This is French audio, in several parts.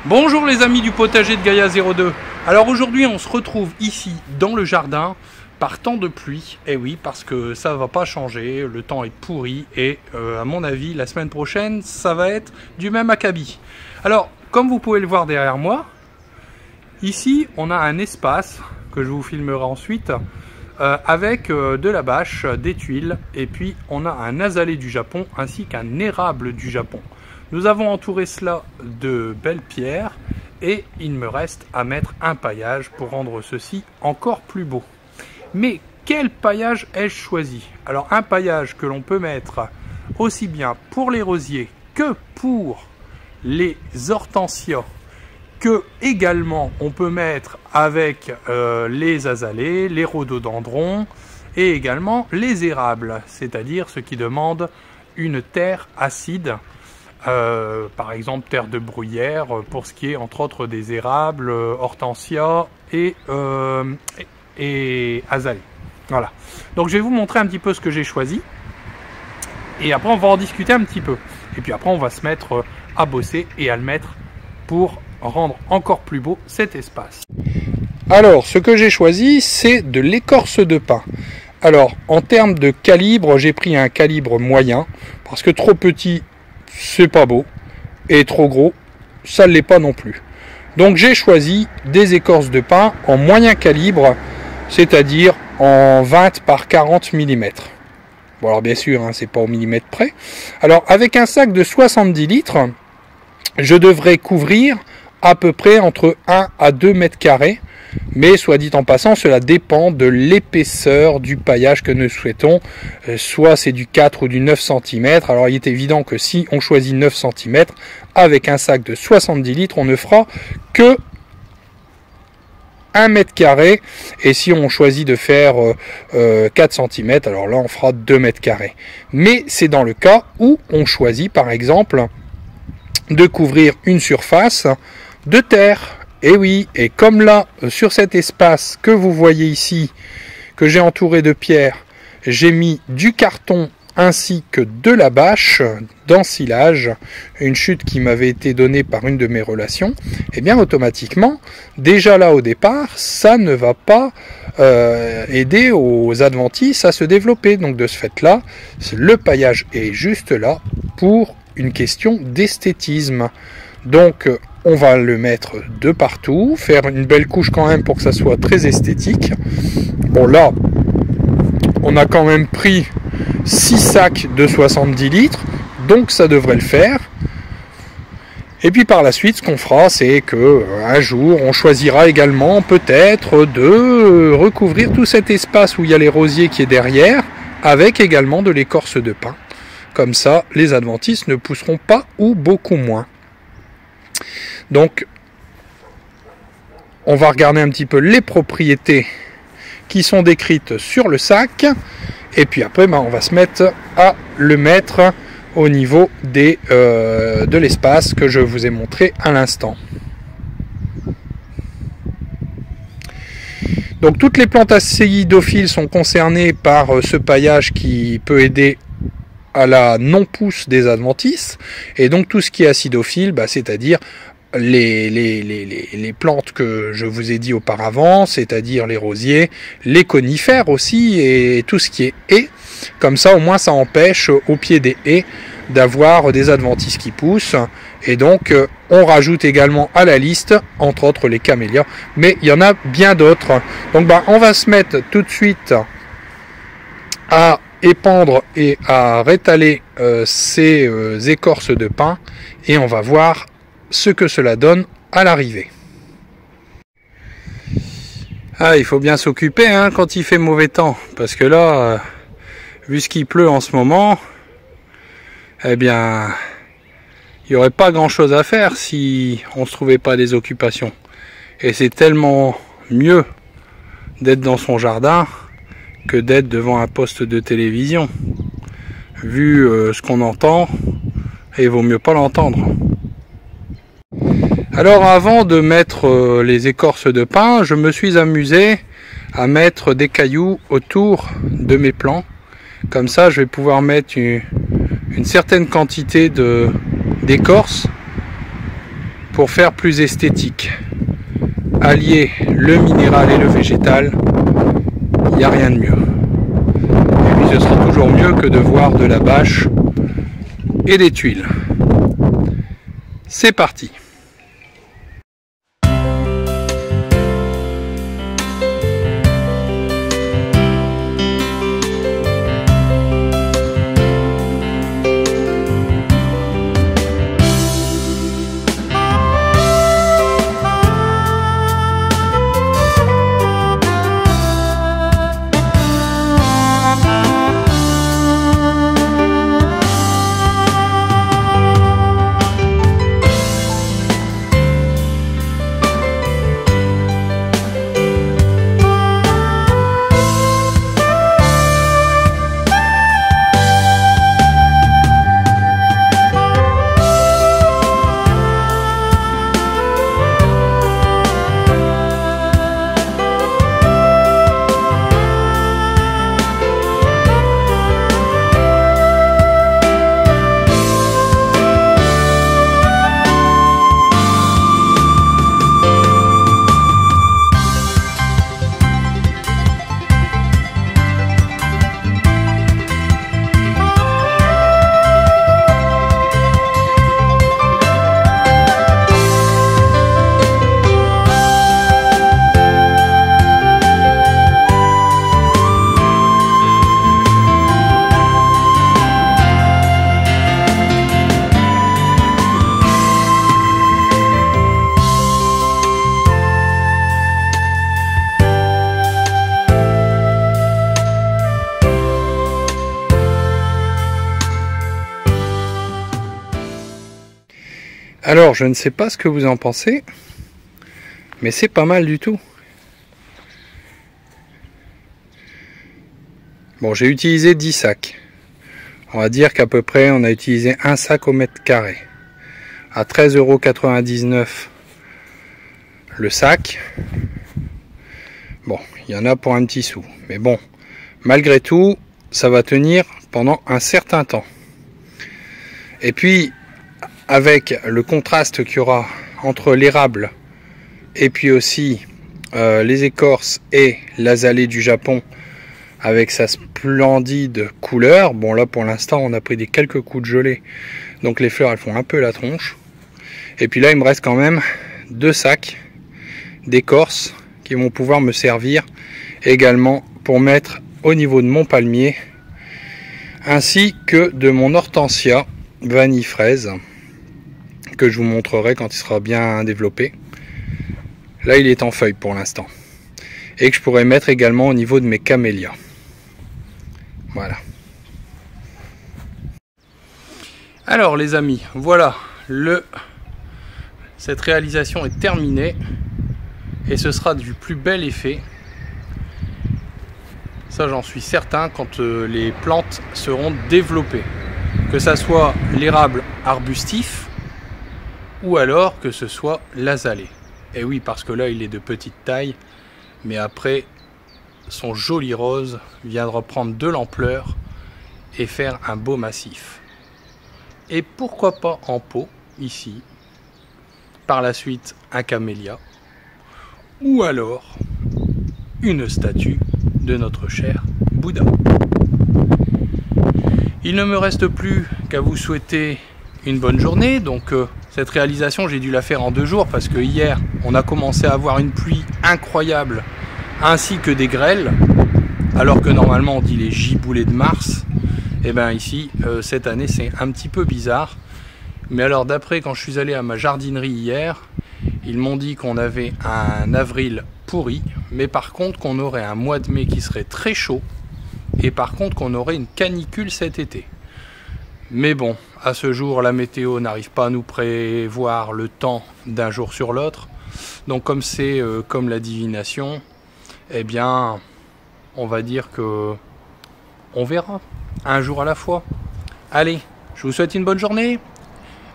Bonjour les amis du potager de Gaïa 02. Alors aujourd'hui on se retrouve ici dans le jardin par temps de pluie. Et oui, parce que ça va pas changer, le temps est pourri et à mon avis la semaine prochaine ça va être du même acabit. Alors comme vous pouvez le voir derrière moi, ici on a un espace que je vous filmerai ensuite avec de la bâche, des tuiles et puis on a un azalée du Japon ainsi qu'un érable du Japon. Nous avons entouré cela de belles pierres et il me reste à mettre un paillage pour rendre ceci encore plus beau. Mais quel paillage ai-je choisi? Alors un paillage que l'on peut mettre aussi bien pour les rosiers que pour les hortensias, que également on peut mettre avec les azalées, les rhododendrons et également les érables, c'est-à-dire ceux qui demandent une terre acide. Par exemple terre de bruyère pour ce qui est entre autres des érables, hortensia et azalée. Voilà. Donc je vais vous montrer un petit peu ce que j'ai choisi et après on va en discuter un petit peu. Et puis après on va se mettre à bosser et à le mettre pour rendre encore plus beau cet espace. Alors ce que j'ai choisi c'est de l'écorce de pin. Alors en termes de calibre j'ai pris un calibre moyen parce que trop petit c'est pas beau, et trop gros, ça ne l'est pas non plus. Donc j'ai choisi des écorces de pin en moyen calibre, c'est-à-dire en 20 par 40 mm. Bon alors bien sûr, hein, c'est pas au millimètre près. Alors avec un sac de 70 litres, je devrais couvrir à peu près entre 1 à 2 mètres carrés. Mais soit dit en passant, cela dépend de l'épaisseur du paillage que nous souhaitons. Soit c'est du 4 ou du 9 cm. Alors il est évident que si on choisit 9 cm, avec un sac de 70 litres, on ne fera que 1 mètre carré. Et si on choisit de faire 4 cm, alors là on fera 2 mètres carrés. Mais c'est dans le cas où on choisit par exemple de couvrir une surface de terre. Et oui, et comme là, sur cet espace que vous voyez ici, que j'ai entouré de pierres, j'ai mis du carton ainsi que de la bâche d'ensilage, une chute qui m'avait été donnée par une de mes relations, et bien automatiquement, déjà là au départ, ça ne va pas aider aux adventices à se développer. Donc de ce fait-là, le paillage est juste là pour une question d'esthétisme. Donc on va le mettre de partout, faire une belle couche quand même pour que ça soit très esthétique. Bon là, on a quand même pris 6 sacs de 70 litres, donc ça devrait le faire. Et puis par la suite, ce qu'on fera, c'est que un jour, on choisira également peut-être de recouvrir tout cet espace où il y a les rosiers qui est derrière, avec également de l'écorce de pin. Comme ça, les adventices ne pousseront pas ou beaucoup moins. Donc, on va regarder un petit peu les propriétés qui sont décrites sur le sac. Et puis après, on va se mettre à le mettre au niveau de l'espace que je vous ai montré à l'instant. Donc, toutes les plantes acéidophiles sont concernées par ce paillage qui peut aider à la non-pousse des adventices. Et donc, tout ce qui est acidophile, c'est-à-dire les plantes que je vous ai dit auparavant, c'est-à-dire les rosiers, les conifères aussi et tout ce qui est haies. Comme ça, au moins, ça empêche au pied des haies d'avoir des adventices qui poussent. Et donc, on rajoute également à la liste, entre autres, les camélias. Mais il y en a bien d'autres. Donc, on va se mettre tout de suite à épandre et à rétaler ces écorces de pin. Et on va voir ce que cela donne à l'arrivée. Ah, il faut bien s'occuper quand il fait mauvais temps, parce que là, vu ce qu'il pleut en ce moment, eh bien, il n'y aurait pas grand chose à faire si on ne se trouvait pas des occupations. Et c'est tellement mieux d'être dans son jardin que d'être devant un poste de télévision. Vu ce qu'on entend, il vaut mieux pas l'entendre. Alors avant de mettre les écorces de pin, je me suis amusé à mettre des cailloux autour de mes plants. Comme ça, je vais pouvoir mettre une certaine quantité d'écorce pour faire plus esthétique, allier le minéral et le végétal, il n'y a rien de mieux. Et puis ce sera toujours mieux que de voir de la bâche et des tuiles. C'est parti! Alors, je ne sais pas ce que vous en pensez, mais c'est pas mal du tout. Bon, j'ai utilisé 10 sacs. On va dire qu'à peu près, on a utilisé un sac au mètre carré. À 13,99 € le sac. Bon, il y en a pour un petit sou. Mais bon, malgré tout, ça va tenir pendant un certain temps. Et puis, avec le contraste qu'il y aura entre l'érable et puis aussi les écorces et l'azalée du Japon avec sa splendide couleur. Bon, là pour l'instant on a pris quelques coups de gelée, donc les fleurs elles font un peu la tronche. Et puis là il me reste quand même 2 sacs d'écorce qui vont pouvoir me servir également pour mettre au niveau de mon palmier, ainsi que de mon hortensia vanille fraise, que je vous montrerai quand il sera bien développé. Là il est en feuille pour l'instant, et que je pourrais mettre également au niveau de mes camélias. Voilà. Alors les amis, voilà, cette réalisation est terminée et ce sera du plus bel effet. Ça j'en suis certain, quand les plantes seront développées, que ça soit l'érable arbustif ou alors que ce soit l'azalée. Et oui, parce que là il est de petite taille, mais après son joli rose viendra prendre de l'ampleur et faire un beau massif. Et pourquoi pas en pot ici, par la suite un camélia, ou alors une statue de notre cher Bouddha. Il ne me reste plus qu'à vous souhaiter une bonne journée. Donc cette réalisation j'ai dû la faire en 2 jours parce que hier on a commencé à avoir une pluie incroyable ainsi que des grêles, alors que normalement on dit les giboulées de mars. Et bien ici cette année c'est un petit peu bizarre. Mais alors d'après, quand je suis allé à ma jardinerie hier, ils m'ont dit qu'on avait un avril pourri, mais par contre qu'on aurait un mois de mai qui serait très chaud, et par contre qu'on aurait une canicule cet été. Mais bon, à ce jour, la météo n'arrive pas à nous prévoir le temps d'un jour sur l'autre. Donc comme c'est comme la divination, eh bien, on va dire que on verra, un jour à la fois. Allez, je vous souhaite une bonne journée,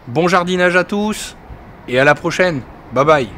bon jardinage à tous, et à la prochaine. Bye bye.